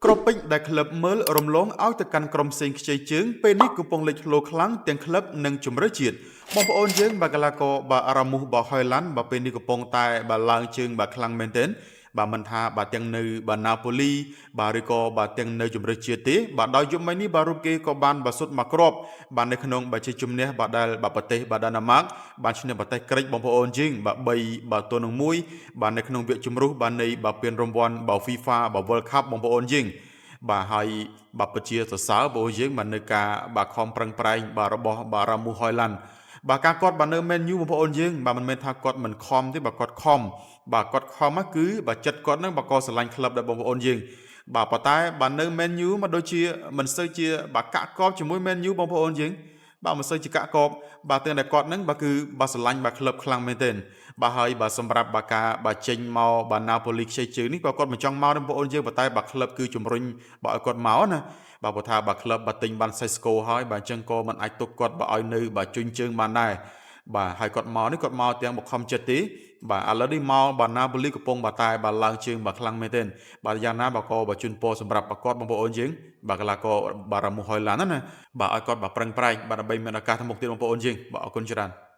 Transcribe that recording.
ក្របពេជ្រដែលក្លឹបមើលរំលងឲ្យទៅកាន់ក្រុមផ្សេងខ្ចីជើងពេលនេះកំពុងលេចធ្លោខ្លាំងទាំងក្លឹបនិងជម្រើសជាតិបងប្អូនយើងបាទកីឡាករបាទរ៉ាមូសបាទហុយឡាន់បាទពេលនេះកំពុងតែបាទឡើងជើងបាទខ្លាំងមែនទែនបាទមិនថាបាទទាំងនៅបាទណាប៉ូលីបាទឬក៏បាទទាំងនៅជម្រើសជាតិទេបាទដោយយប់មិញនេះបាទរូបគេក៏បានបាទសុទ្ធមកគ្រាប់បាទនៅក្នុងបាទជាជំនះបាទដែលបាទប្រទេសបាទដាណាម៉ាកបានឈ្នះប្រទេសក្រិចបងប្អូនយើងបាទ3បាទទល់នឹង1បាទនៅក្នុងវគ្គជម្រុះបាទនៃបាទពានរង្វាន់បាទ FIFA បាទ World Cup បងប្អូនយើងបាទហើយបាទពិតជាសរសើរបងយើងបាទនៅការបាទខំប្រឹងប្រែងបាទរបស់បាទរ៉ាមូហុយឡាន់បាទការគាត់បាទនៅ Man U បងប្អូនយើងបាទមិនមែនថាគាត់មិនខំទេបាទគាត់ខំបាទគាត់ខំហ្នឹងគឺបាទចិត្តគាត់ហ្នឹងបាទក៏ស្រឡាញ់ក្លឹបដែរបងប្អូនយើងបាទប៉ុន្តែបាទនៅ Man U មកដូចជាមិនសូវជាបាទកាក់កបជាមួយ Man U បងប្អូនយើងបាទមិនសូវជាកាក់កបបាទទាំងតែគាត់ហ្នឹងបាទគឺបាទស្រឡាញ់បាទក្លឹបខ្លាំងមែនទែនបាទហើយបាទសម្រាប់បាទការបាទចេញមកបាទណាប៉ូលីខ្ចីជើងនេះក៏គាត់មិនចង់មកទេបងប្អូនយើងប៉ុន្តែបាទក្លឹបគឺជំរុញបាទឲ្យគាត់មកណាបាទព្រោះថាបាទក្លឹបបាទទិញបានសេស្កូហើយបាទអញ្ចឹងក៏មិនអាចទុកគាត់បាទឲ្យនៅបាទជញ្ជើងបានដែរបាទហើយគាត់មកនេះគាត់មកទាំងបខំចិត្តទេបាទឥឡូវនេះមកបាទណាប៉ូលីកំពុងបាទតែបាទឡើងជើងបាទខ្លាំងមែនទែនបាទយ៉ាងណាបាទក៏បាទជូនពរសម្រាប់បាទគាត់បងប្អូនយើងបាទកីឡាករបាទរ៉ាមូហុយឡាន់ណាបាទឲ្យគាត់បាទប្រឹងប្រែងបាទដើម្បីមានឱកាសទៅមុខទៀតបងប្អូនយើងបាទអរគុណច្រើន